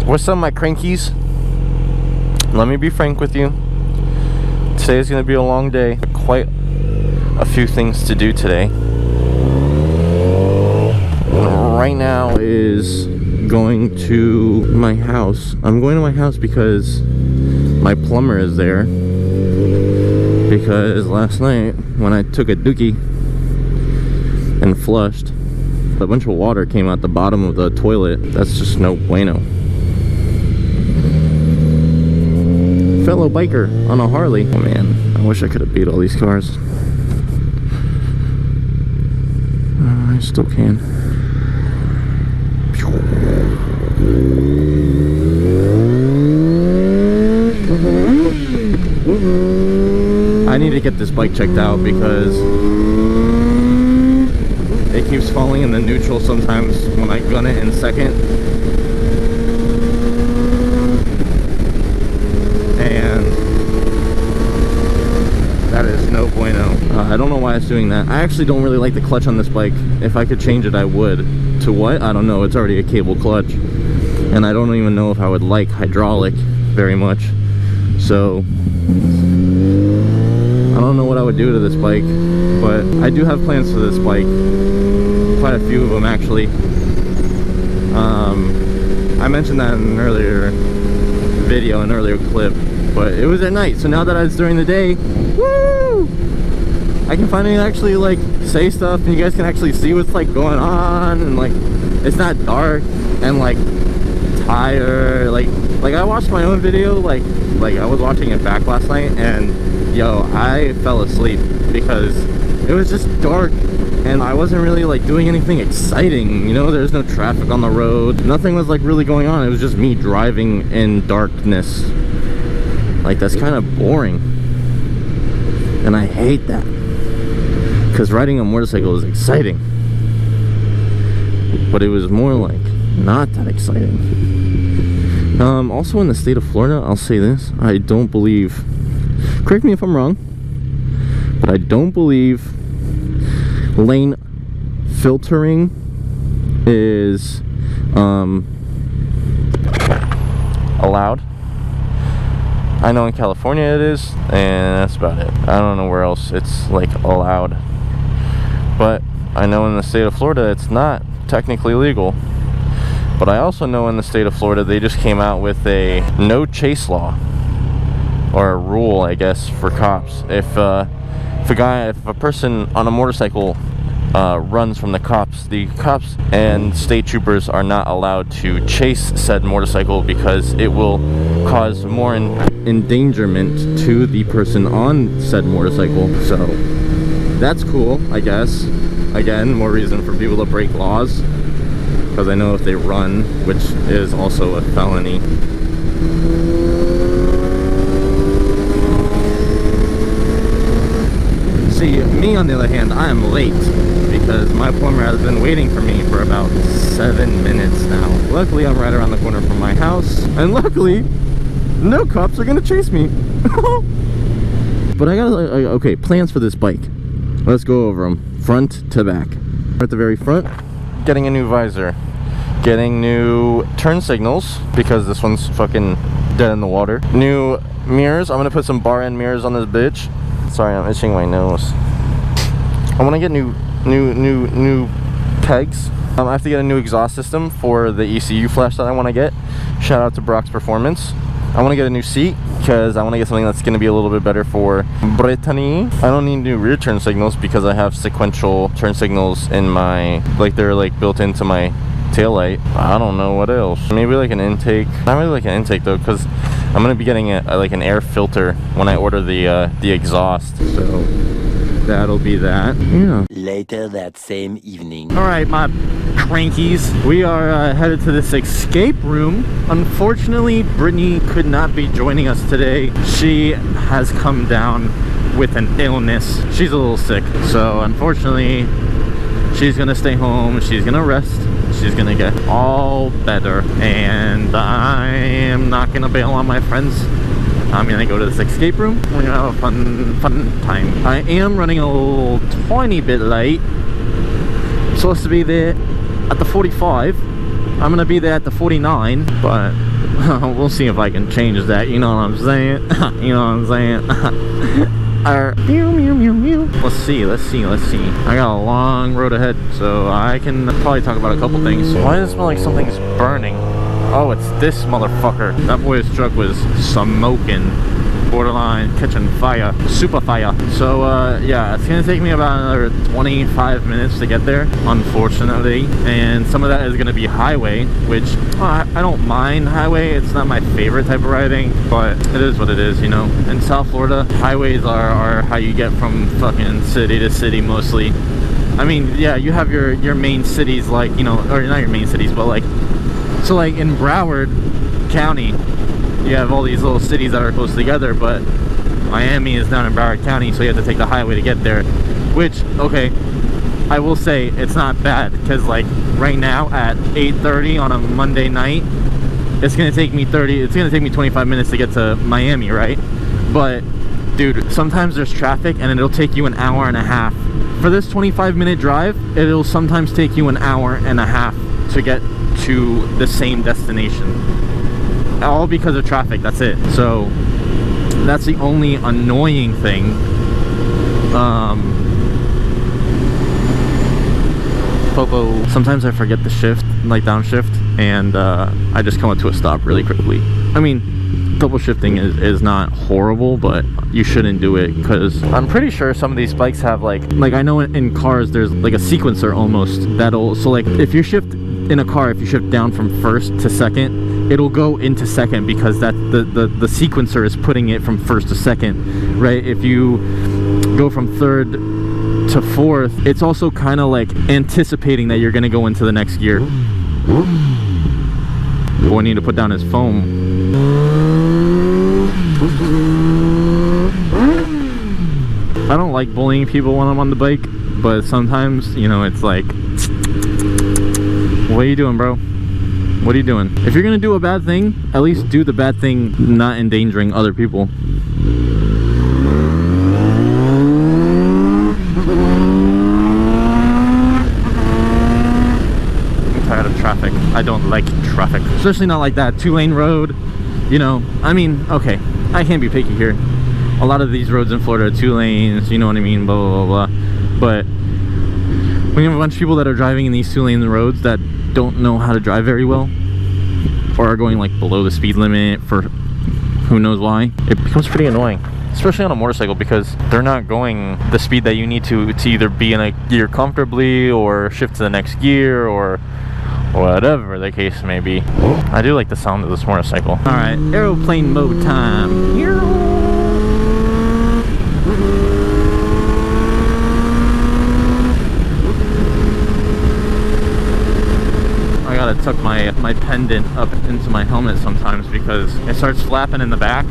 What's up, my crankies? Let me be frank with you. Today is going to be a long day. Quite a few things to do today. Right now is going to my house. I'm going to my house because my plumber is there. Because last night when I took a dookie and flushed, a bunch of water came out the bottom of the toilet. That's just no bueno. Fellow biker on a Harley. Oh man, I wish I could have beat all these cars. I still can. I need to get this bike checked out because it keeps falling in the neutral sometimes when I gun it in second. And that is no bueno. I don't know why it's doing that. I actually don't really like the clutch on this bike. If I could change it, I would. To what? I don't know. It's already a cable clutch. And I don't even know if I would like hydraulic very much. So I don't know what I would do to this bike, but I do have plans for this bike. Quite a few of them, actually. I mentioned that in an earlier video, an earlier clip, but it was at night. So now that it's during the day, woo! I can finally actually like say stuff, and you guys can actually see what's like going on, and like it's not dark and like tired. Like I watched my own video, like I was watching it back last night, and yo, I fell asleep because it was just dark and I wasn't really like doing anything exciting, you know. There's no traffic on the road, nothing was like really going on. It was just me driving in darkness. Like, that's kind of boring, and I hate that, because riding a motorcycle is exciting, but it was more like not that exciting. Also in the state of Florida, I'll say this, I don't believe, correct me if I'm wrong, but I don't believe lane filtering is allowed. I know in California it is, and that's about it. I don't know where else it's like allowed, but I know in the state of Florida it's not technically legal. But I also know in the state of Florida they just came out with a no chase law, or a rule, I guess, for cops. If a person on a motorcycle runs from the cops and state troopers are not allowed to chase said motorcycle, because it will cause more endangerment to the person on said motorcycle. So that's cool, I guess. Again, more reason for people to break laws, because I know if they run, which is also a felony. See, me on the other hand, I am late because my plumber has been waiting for me for about 7 minutes now. Luckily, I'm right around the corner from my house, and luckily, no cops are gonna chase me. But I gotta, okay, plans for this bike. Let's go over them, front to back. At the very front, getting a new visor, getting new turn signals because this one's fucking dead in the water. New mirrors. I'm gonna put some bar end mirrors on this bitch. Sorry, I'm itching my nose. I want to get new pegs. I have to get a new exhaust system for the ECU flash that I want to get. Shout out to Brock's Performance. I want to get a new seat because I want to get something that's going to be a little bit better for Brittany. I don't need new rear turn signals because I have sequential turn signals in my, like, they're like built into my taillight. I don't know what else. Maybe like an intake. Not really like an intake though, because I'm going to be getting like an air filter when I order the exhaust. So that'll be that. Yeah. Later that same evening. All right, my crankies, we are headed to this escape room. Unfortunately, Brittany could not be joining us today. She has come down with an illness. She's a little sick, so unfortunately she's gonna stay home. She's gonna rest. She's gonna get all better, and I am not gonna bail on my friends. I'm gonna go to this escape room. We're gonna have a fun time. I am running a little tiny bit late. I'm supposed to be there at the 45, I'm gonna be there at the 49, but we'll see if I can change that, you know what I'm saying? You know what I'm saying? Mew, mew, mew, mew. Let's see. I got a long road ahead, so I can probably talk about a couple things. Why does it smell like something's burning? Oh, it's this motherfucker. That boy's truck was smoking. Borderline catching fire, super fire. So yeah, it's gonna take me about another 25 minutes to get there, unfortunately, and some of that is gonna be highway, which I don't mind highway. It's not my favorite type of riding, but it is what it is, you know. In South Florida, highways are how you get from fucking city to city mostly. I mean, yeah, you have your main cities, like, you know, or not your main cities, but like, so like in Broward County, you have all these little cities that are close together, but Miami is down in Broward County, so you have to take the highway to get there, which, okay, I will say it's not bad, because like right now at 8:30 on a Monday night, it's gonna take me 25 minutes to get to Miami, right? But dude, sometimes there's traffic and it'll take you an hour and a half. For this 25-minute drive, it'll sometimes take you an hour and a half to get to the same destination. All because of traffic, that's it. So that's the only annoying thing. Popo, sometimes I forget the shift, like downshift, and I just come up to a stop really quickly. I mean, double shifting is not horrible, but you shouldn't do it, because I'm pretty sure some of these bikes have like I know in cars there's like a sequencer almost that'll, so like if you shift in a car, if you shift down from first to second, it'll go into second, because that the sequencer is putting it from first to second, right? If you go from third to fourth, it's also kind of like anticipating that you're gonna go into the next gear. Boy, need to put down his phone. I don't like bullying people when I'm on the bike, but sometimes, you know, it's like, what are you doing, bro? What are you doing? If you're gonna do a bad thing, at least do the bad thing not endangering other people. I'm tired of traffic. I don't like traffic, especially not like that 2-lane road, you know. I mean, okay, I can't be picky here. A lot of these roads in Florida are 2 lanes, you know what I mean, blah blah blah blah. But when you have a bunch of people that are driving in these 2-lane roads that don't know how to drive very well, or are going like below the speed limit for who knows why, it becomes pretty annoying, especially on a motorcycle, because they're not going the speed that you need to either be in a gear comfortably or shift to the next gear or whatever the case may be. I do like the sound of this motorcycle. All right, airplane mode time. I gotta tuck my pendant up into my helmet sometimes, because it starts flapping in the back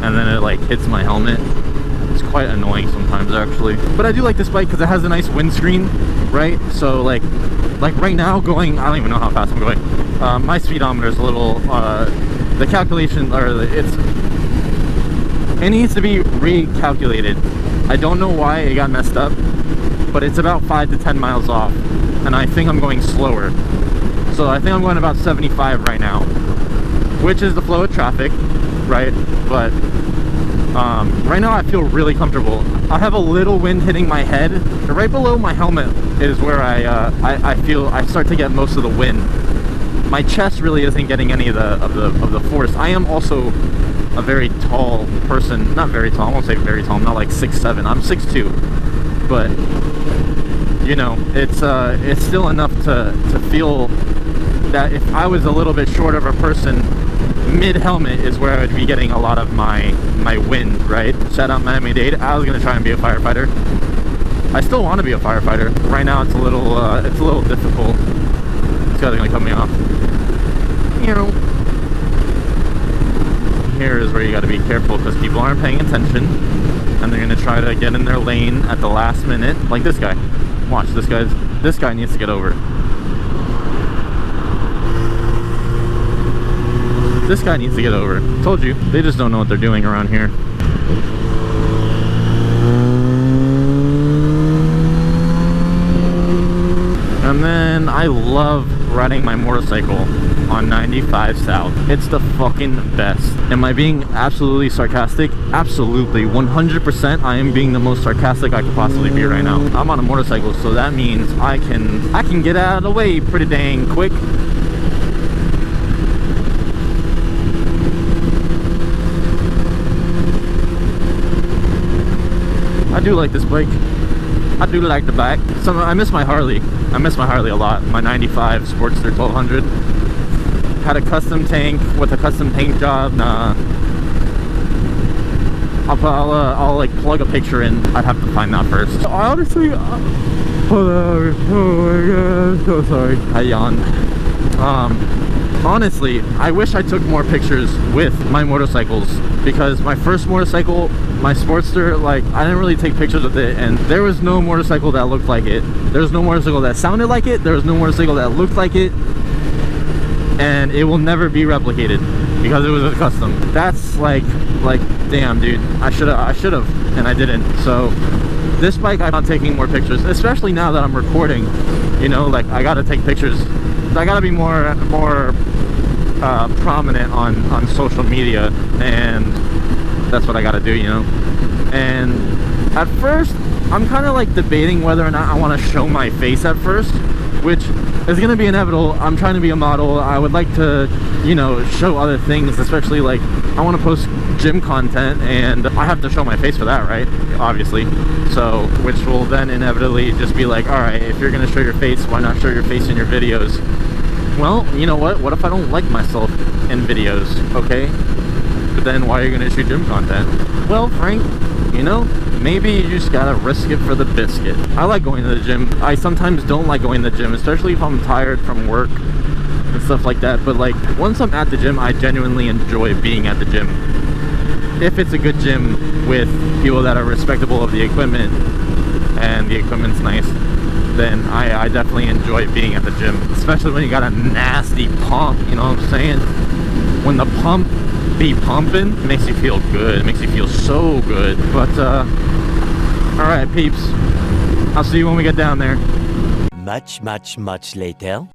and then it like hits my helmet. It's quite annoying sometimes, actually. But I do like this bike because it has a nice windscreen, right? So like right now going, I don't even know how fast I'm going. My speedometer is a little, the calculation, or it needs to be recalculated. I don't know why it got messed up, but it's about 5 to 10 miles off, and I think I'm going slower. So I think I'm going about 75 right now, which is the flow of traffic, right? But right now I feel really comfortable. I have a little wind hitting my head. Right below my helmet is where I feel I start to get most of the wind. My chest really isn't getting any of the force. I am also a very tall person. Not very tall. I won't say very tall. I'm not like 6'7". I'm 6'2". But you know, it's still enough to feel that if I was a little bit short of a person, mid-helmet is where I would be getting a lot of my wind, right? Shout out Miami-Dade. I was gonna try and be a firefighter. I still want to be a firefighter. Right now it's a little difficult. This guy's gonna cut me off. You know, here is where you got to be careful, because people aren't paying attention and they're gonna try to get in their lane at the last minute, like this guy. Watch, this guy needs to get over. This guy needs to get over. Told you, they just don't know what they're doing around here. And then I love riding my motorcycle on 95 South. It's the fucking best. Am I being absolutely sarcastic? Absolutely. 100% I am being the most sarcastic I could possibly be right now. I'm on a motorcycle, so that means I can get out of the way pretty dang quick. I do like this bike. I do like the bike. So I miss my Harley. I miss my Harley a lot. My 95 Sportster 1200. Had a custom tank with a custom paint job. I'll like plug a picture in. I'd have to find that first. Honestly, hold on. Oh my god, so sorry. I yawned. Honestly, I wish I took more pictures with my motorcycles, because my first motorcycle, my Sportster, like, I didn't really take pictures with it, and there was no motorcycle that looked like it. There was no motorcycle that sounded like it. There was no motorcycle that looked like it, and it will never be replicated because it was a custom. That's like damn, dude, I should have, and I didn't. So this bike, I'm not taking more pictures, especially now that I'm recording. You know, like, I gotta take pictures. I gotta be more prominent on social media, and that's what I gotta do, you know. And at first, I'm kind of like debating whether or not I want to show my face at first, which is gonna be inevitable. I'm trying to be a model. I would like to, you know, show other things, especially like I want to post gym content, and I have to show my face for that, right? Obviously. So, which will then inevitably just be like, all right, if you're gonna show your face, why not show your face in your videos? Well, you know what if I don't like myself in videos, okay? But then why are you gonna shoot gym content? Well, Frank, you know, maybe you just gotta risk it for the biscuit. I like going to the gym. I sometimes don't like going to the gym, especially if I'm tired from work and stuff like that. But like, once I'm at the gym, I genuinely enjoy being at the gym. If it's a good gym with people that are respectable of the equipment and the equipment's nice, then I definitely enjoy being at the gym, especially when you got a nasty pump, you know what I'm saying? When the pump be pumping, it makes you feel good. It makes you feel so good. But all right, peeps, I'll see you when we get down there. Much later.